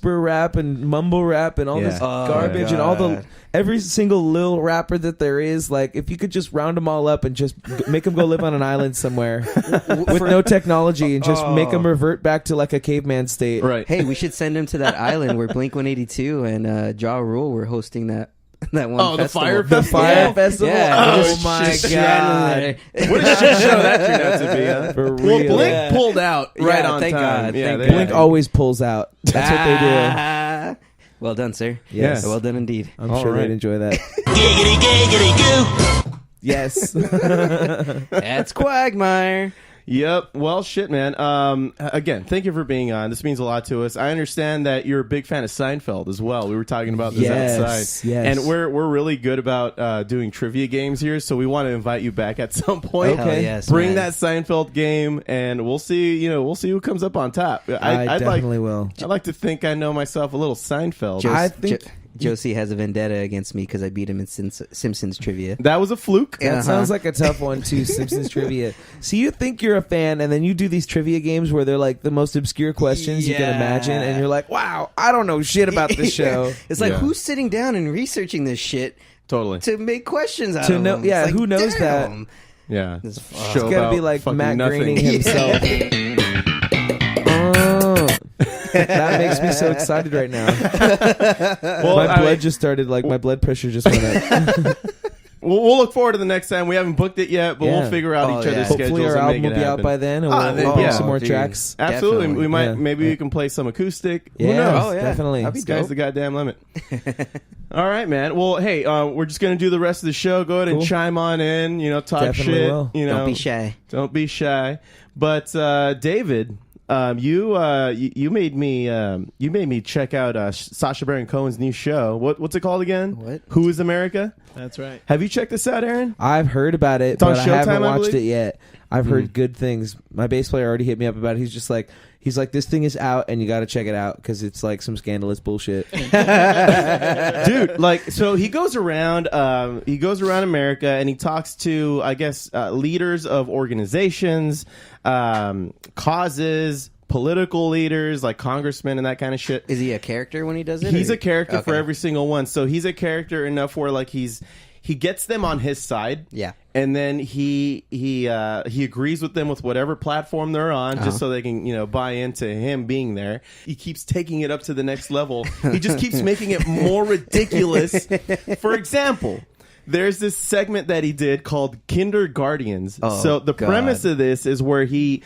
whisper rap and mumble rap and all this garbage and all every single lil rapper that there is. Like, if you could just round them all up and just make them go live on an island somewhere with no technology and just make them revert back to like a caveman state. Right. Hey, we should send him to that island where Blink-182 and Ja Rule were hosting that one festival. The Fire Festival? Yeah. Oh my God. What a shit show that turned out to be, huh? For real. Well, Blink pulled out right on thank time. God. Yeah, Blink always pulls out. That's what they do. Well done, sir. Yes. Well done indeed. I'm sure they'd enjoy that. Giggity, giggity, goo. Yes. That's Quagmire. Yep. Well, shit, man. Again, thank you for being on. This means a lot to us. I understand that you're a big fan of Seinfeld as well. We were talking about this outside. Yes. And we're really good about doing trivia games here, so we want to invite you back at some point. Okay. Yes, Bring man. that Seinfeld game, and we'll see. We'll see who comes up on top. I definitely will. I like to think I know myself a little Seinfeld. I think Josie has a vendetta against me because I beat him in Simpsons trivia. That was a fluke. that sounds like a tough one too. Simpsons trivia. So you think you're a fan, and then you do these trivia games where they're like the most obscure questions you can imagine, and you're like, "Wow, I don't know shit about this show." It's like, who's sitting down and researching this shit Totally. to make questions out To of know, them? yeah, It's like, who knows damn. Yeah. It's It's gotta be like Matt Groening himself. That makes me so excited right now. Well, My blood just started, like, my blood pressure just went up. We'll look forward to the next time. We haven't booked it yet, but we'll figure out each other's schedules. Hopefully our and album make will it be out happen. by then, and we'll do some more tracks. Absolutely. Definitely. We might. Yeah. Maybe we can play some acoustic. Yeah, Who knows? definitely. That'd be Sky's dope. the goddamn limit. All right, man. Well, hey, we're just gonna do the rest of the show. Go ahead and chime on in. Talk Definitely shit. will. Don't be shy. Don't be shy. But David, you made me check out Sacha Baron Cohen's new show. What's it called again? What? Who is America? That's right. Have you checked this out, Aaron? I've heard about it, It's on but I Showtime, haven't I watched believe? it yet. I've heard good things. My bass player already hit me up about it. He's like, this thing is out, and you got to check it out because it's like some scandalous bullshit. Dude, so he goes around America, and he talks to, I guess, leaders of organizations, causes, political leaders like congressmen and that kind of shit. Is he a character when he does it? He's or- a character for Okay. every single one. So he's a character enough where like he gets them on his side. Yeah. And then he agrees with them with whatever platform they're on, just so they can buy into him being there. He keeps taking it up to the next level. He just keeps making it more ridiculous. For example, there's this segment that he did called Kindergartens. Oh, so the God. premise of this is where he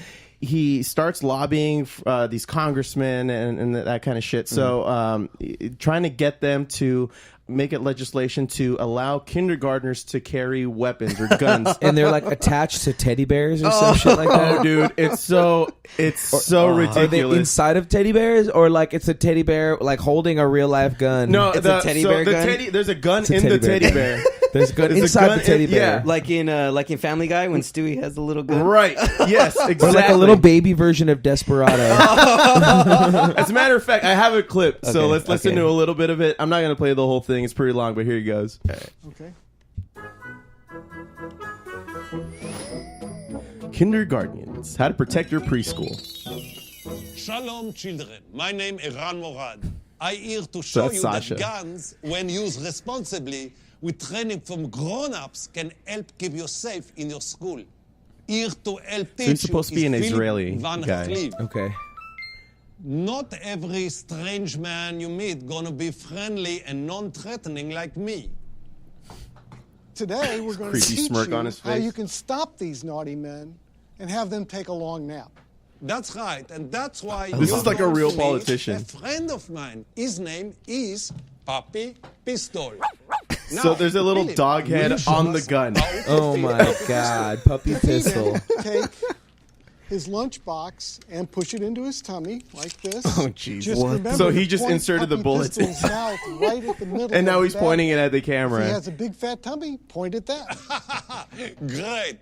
starts lobbying these congressmen and that kind of shit. So trying to get them to make it legislation to allow kindergartners to carry weapons or guns. And they're like attached to teddy bears or some shit like that. Oh, dude, it's so ridiculous. Are they inside of teddy bears, or like it's a teddy bear like holding a real life gun? No, It's a teddy bear gun? There's a gun It's a in the teddy teddy bear. bear. There's a gun There's a inside gun the teddy in- bear. yeah. like in Family Guy when Stewie has the little gun. Right. Yes, exactly. Or like a little baby version of Desperado. As a matter of fact, I have a clip, so Okay, let's listen okay. to a little bit of it. I'm not going to play the whole thing. It's pretty long, but here he goes. Okay. Kindergartens, how to protect your preschool. Shalom, children. My name is Eran Morad. I here to show That's you Sasha. that guns, when used responsibly, with training from grown-ups, can help keep you safe in your school. Here to help teach he's supposed to be you an is Philip Israeli Van guy. Cleave. Okay. Not every strange man you meet gonna be friendly and non-threatening like me. Today, we're going to Creepy teach smirk you on his how face. you can stop these naughty men and have them take a long nap. That's right, and that's why This you're is like a going real to meet politician. A friend of mine. His name is Papi Pistol. So there's a little Philip, dog will head you show on the us gun. how to Oh fit my a pistol? God, puppy pistol. Take his lunchbox and push it into his tummy like this. Oh, jeez. Just What? remember So he to just point inserted the Puppy bullets Pistol's mouth right at the middle. And now of he's the pointing it bag. at the If he camera. has a big fat tummy, point at that. Great.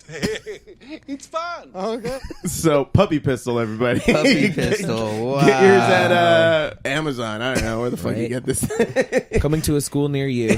It's fun. Okay. So puppy pistol, everybody. Puppy pistol. Wow. Get yours at Amazon. I don't know where the fuck you Right. get this. Coming to a school near you.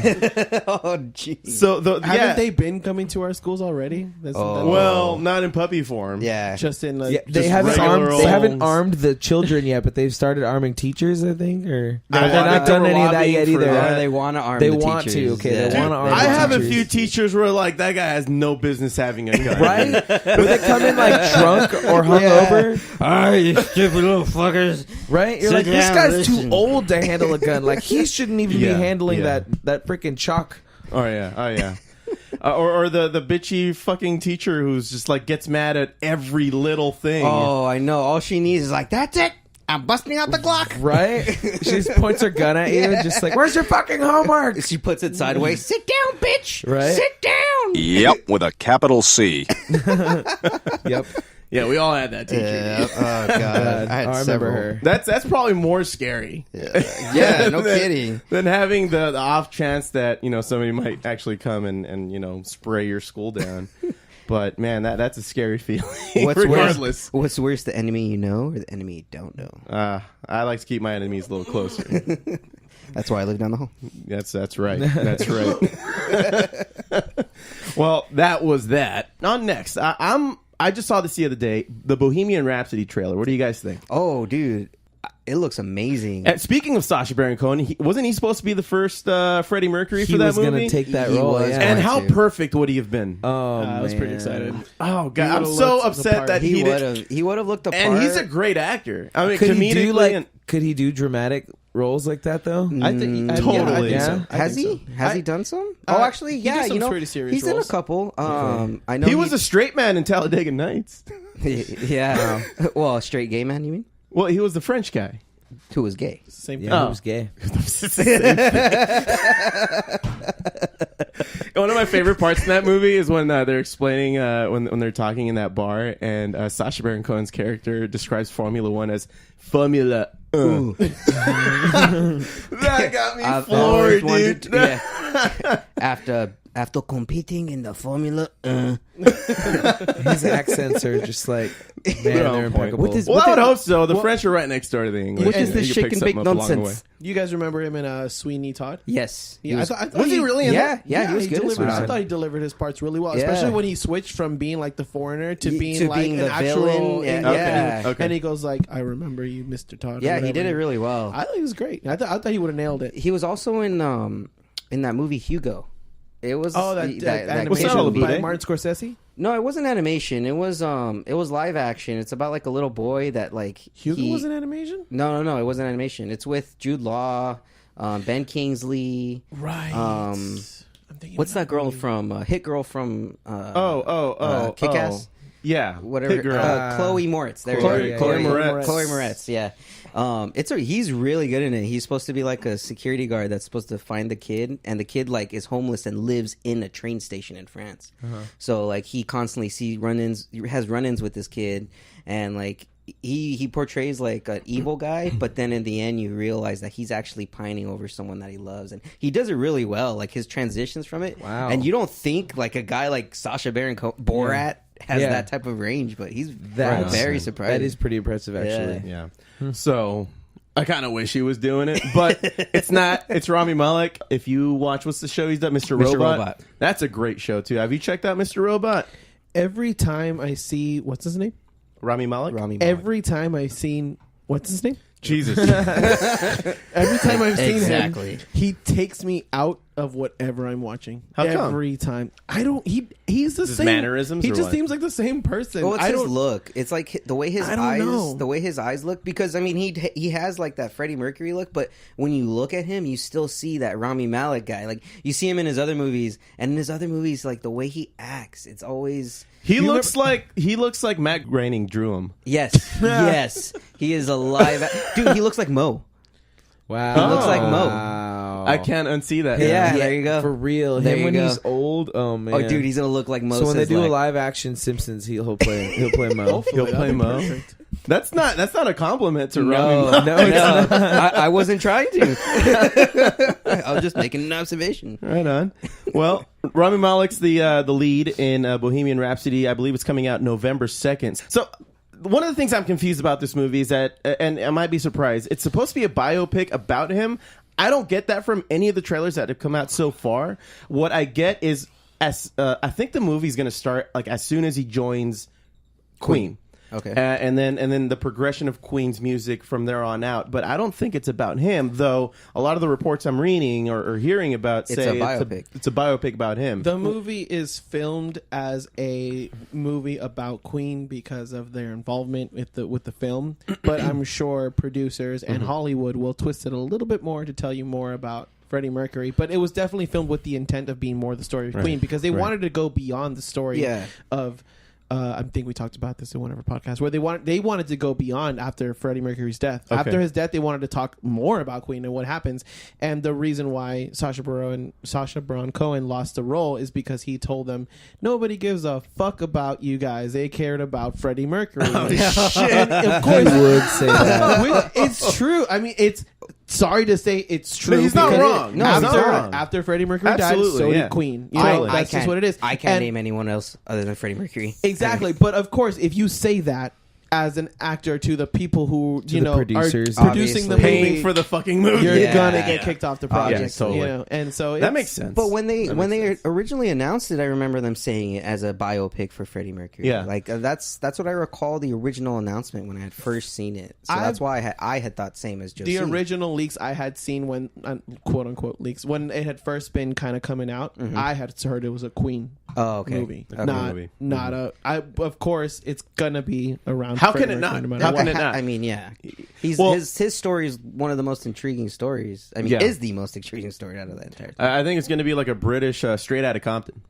Oh, jeez. So Haven't they been coming to our schools already? Well, not in puppy form. Yeah. Just in like they haven't armed the children yet, but they've started arming teachers, I think, or they're not done any of that yet either. They want to arm. They the want teachers. to. Okay, they want to arm. I the have a teachers. few teachers where like that guy has no business having a gun. Right? Where they come in like drunk or hungover. All right, you stupid little fuckers. Right? You're Sit like, this down, guy's listen. too old to handle a gun. Like, he shouldn't even be handling yeah. that freaking chalk. Oh yeah. Or the bitchy fucking teacher who's just like gets mad at every little thing. Oh, I know. All she needs is like, that's it. I'm busting out the Glock. Right? She just points her gun at you and just like, where's your fucking homework? She puts it sideways. Sit down, bitch. Right? Sit down. Yep, with a capital C. Yep. Yeah, we all had that teacher. Yeah. Oh god, I had I remember several. her. That's probably more scary. Yeah, no kidding. Than having the off chance that somebody might actually come and spray your school down. But man, that's a scary feeling. Regardless, What's worse, the enemy you know or the enemy you don't know? I like to keep my enemies a little closer. That's why I live down the hall. That's right. That's right. Well, that was that. On next, I just saw this the other day, the Bohemian Rhapsody trailer. What do you guys think? Oh, dude, it looks amazing. And speaking of Sacha Baron Cohen, wasn't he supposed to be the first Freddie Mercury for that movie? He was going to take that He role. was. Yeah. And how to. perfect would he have been? Oh, I was pretty man. excited. Oh god, I'm so upset that He he would did. have. He would have looked apart. And he's a great actor. I mean, Could he do comedically, could he do dramatic roles like that though? I think Totally. Yeah, I Yeah. think so. Has he? Has he done some? Oh, actually, yeah. did some pretty serious he's in roles. a couple. I know he was a straight man in Talladega Nights. yeah. Well, a straight gay man, you mean? Well, he was the French guy. Who was gay? Same Yeah, thing. he was gay. One of my favorite parts in that movie is when they're explaining when they're talking in that bar, and Sacha Baron Cohen's character describes Formula One as Formula. That got me I've floored, always dude. wanted to- yeah. After competing in the Formula, His accents are just like, man, they're impeccable. What is- Well, I would the- hope so. The French are right next door to the English. what is You this can shake pick and bake something up along the nonsense? You guys remember him in Sweeney Todd? Yes. Yeah, was, I thought Was he he really in yeah, that? yeah, he was good. as delivered. I Sweeney. thought he delivered his parts really well, Yeah. especially when he switched from being like the foreigner to being to like being an the actual villain. Yeah. yeah. Okay. And he goes like, "I remember you, Mr. Todd." or Yeah, he whatever. did it really well. I thought he was great. I thought he would have nailed it. He was also in that movie Hugo. It was that What's that animation all about, by eh? Martin Scorsese. No, it wasn't animation. It was live action. It's about like a little boy that like Hugo was an animation. No, it wasn't animation. It's with Jude Law, Ben Kingsley. Right. I'm thinking What's of that girl movie. from Hit Girl from Oh. Kick-Ass? Yeah, Whatever. Hit Girl. Chloe Moretz. There Chloe- you go. Chloe Moretz. Chloe Moretz. Yeah. He's really good in it. He's supposed to be like a security guard that's supposed to find the kid, and the kid like is homeless and lives in a train station in France. So like he constantly has run-ins with this kid, and like he portrays like an evil guy, but then in the end you realize that he's actually pining over someone that he loves, and he does it really well. Like his transitions from it. Wow. And you don't think like a guy like Sacha Baron Borat has Yeah. that type of range, but he's That's very surprising. That is pretty impressive, actually. Yeah. So I kind of wish he was doing it, but it's not. It's Rami Malek. If you watch, what's the show he's done? Mr. Robot. That's a great show too. Have you checked out Mr. Robot? Every time I see what's his name? Rami Malek. Every time I've seen what's his name? Jesus. Every time I've seen Exactly. him, he takes me out of whatever I'm watching. How come? Every time. I don't. He's the His same mannerisms He or just what? seems like the same person. Well, it's I his don't look. It's like the way his I don't eyes, know. the way his eyes look. Because I mean, he has like that Freddie Mercury look, but when you look at him, you still see that Rami Malek guy. Like you see him in his other movies, and in his other movies, like the way he acts, it's always He looks like Matt Groening drew him. yes, yes. He is alive, dude. He looks like Mo. Wow. He looks like Mo. Wow. I can't unsee that. Yeah, now. there you go. For real. There Him you when go. he's old. Oh man. Oh, dude, he's gonna look like Mo. So when they says, do a like- live action Simpsons, he'll play Mo. Hopefully, He'll play that'd be Mo. perfect. That's not a compliment to Rami No, Malek. no, no. I wasn't trying to. I was just making an observation. Right on. Well, Rami Malek's the lead in Bohemian Rhapsody. I believe it's coming out November 2nd. So one of the things I'm confused about this movie is that, and I might be surprised, it's supposed to be a biopic about him. I don't get that from any of the trailers that have come out so far. What I get is, I think the movie's going to start like as soon as he joins Queen. Okay. And then the progression of Queen's music from there on out. But I don't think it's about him, though. A lot of the reports I'm reading or hearing about say a biopic. It's a biopic about him. The movie is filmed as a movie about Queen because of their involvement with the film, but I'm sure producers and Hollywood will twist it a little bit more to tell you more about Freddie Mercury. But it was definitely filmed with the intent of being more the story of Queen, because they wanted to go beyond the story of. I think we talked about this in one of our podcasts where they wanted to go beyond after Freddie Mercury's death. Okay. After his death, they wanted to talk more about Queen and what happens. And the reason why Sacha Baron Cohen lost the role is because he told them nobody gives a fuck about you guys. They cared about Freddie Mercury. And of course, You would say that. it's true. I mean, it's. Sorry to say, it's true. But he's not because wrong. No, he's not wrong. After Freddie Mercury Absolutely, died, so yeah. did Queen. You know, that's just what it is. I can't And- name anyone else other than Freddie Mercury. Exactly. But of course, if you say that as an actor to the people who the producers, are producing the obviously. movie, Paying for the fucking movie. you're Yeah. gonna get kicked off the project. Yeah, totally. You know, and so That it's- makes sense. But when they sense. originally announced it, I remember them saying it as a biopic for Freddie Mercury. Yeah. Like that's what I recall the original announcement when I had first seen it. So that's why I had thought same as Josie. The original leaks I had seen when quote unquote leaks when it had first been kind of coming out, I had heard it was a Queen movie, Okay. not a. Of course, it's gonna be around. How Freddie can it Mercury not? no matter How what. can it not? I mean, yeah, Well- his story is one of the most intriguing stories. I mean, Yeah. is the most intriguing story out of that entire thing. I think it's going to be like a British Straight Outta Compton.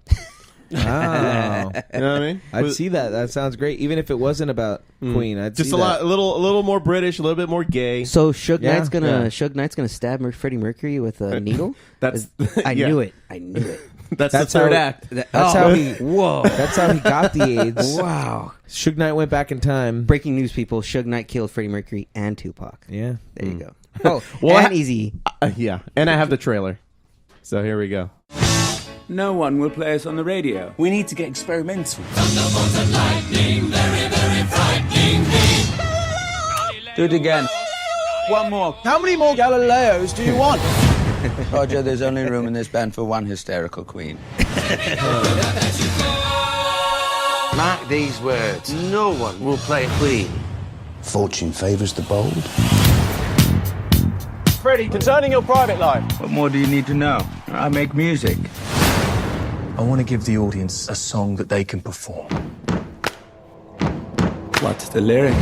Wow. You know what I mean? I'd see that. That sounds great. Even if it wasn't about Queen, I'd Just see a that. little more British, a little bit more gay. So Suge Yeah, Knight's gonna yeah. Suge Knight's gonna stab Freddie Mercury with a needle. That's I yeah. knew it. I knew it. That's That's the third how- act. That's how he. Whoa! That's how he got the AIDS. Wow! Suge Knight went back in time. Breaking news, people: Suge Knight killed Freddie Mercury and Tupac. Yeah. There you go. Oh, Well, and Easy. Yeah, and I have the trailer. So here we go. No one will play us on the radio. We need to get experimental. Do it again. One more. How many more Galileos do you want? Roger, there's only room in this band for one hysterical queen. Mark these words. No one will play Queen. Fortune favors the bold. Freddie, concerning your private life. What more do you need to know? I make music. I want to give the audience a song that they can perform. What's the lyric?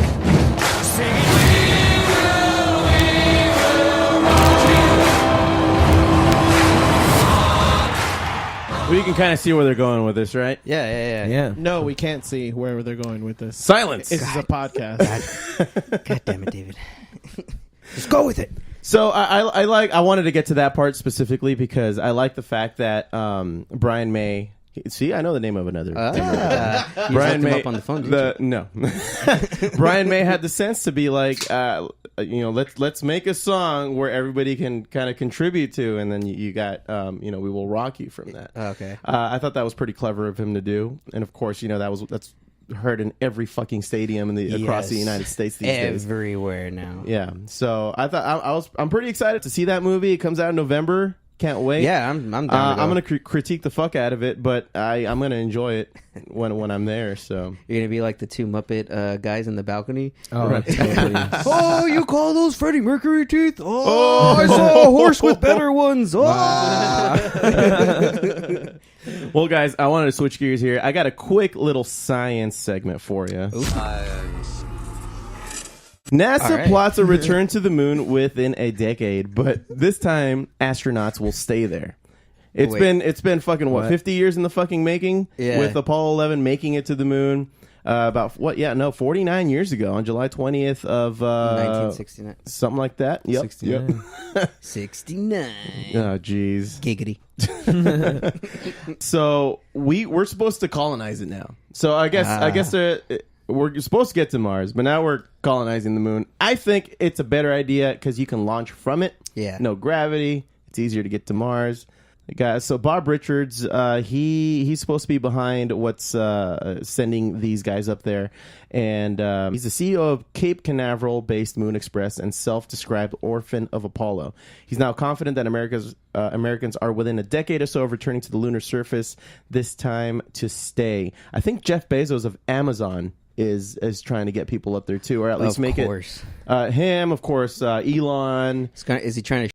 Well, you can kind of see where they're going with this, right? Yeah. No, we can't see where they're going with this. Silence. This is a podcast. God damn it, David. Just go with it. So I wanted to get to that part specifically because I like the fact that Brian May. See, I know the name of another. You Brian looked him May up on the phone, didn't no. Brian May had the sense to be like, let's make a song where everybody can kind of contribute to, and then you got, we will rock you from that. Okay. I thought that was pretty clever of him to do, and of course, that's heard in every fucking stadium across the Yes. United States these days. Everywhere now. Yeah, so I thought I'm pretty excited to see that movie. It comes out in November. Can't wait. Yeah, I'm down to go. I'm gonna critique the fuck out of it, but I'm gonna enjoy it when I'm there. So You're gonna be like the two Muppet guys in the balcony. Oh, Right. totally. Oh, you call those Freddie Mercury teeth? Oh, I saw a horse with better ones. Oh. well, guys, I wanted to switch gears here. I got a quick little science segment for you. NASA All right. plots a return to the moon within a decade, but this time astronauts will stay there. It's Wait. been fucking what 50 years in the fucking making, Yeah. with Apollo 11 making it to the moon. About 49 years ago on July 20th of 1969. something like that. Yep. 69. 69. Oh, jeez. Giggity. So we're supposed to colonize it now. So I guess we're supposed to get to Mars, but now we're colonizing the moon. I think it's a better idea because you can launch from it. Yeah. No gravity. It's easier to get to Mars. Guys, so Bob Richards, he's supposed to be behind what's sending these guys up there, and he's the CEO of Cape Canaveral-based Moon Express and self-described orphan of Apollo. He's now confident that Americans are within a decade or so of returning to the lunar surface, this time to stay. I think Jeff Bezos of Amazon is trying to get people up there too, or at least make course. it. Him, of course. Elon. Is he trying to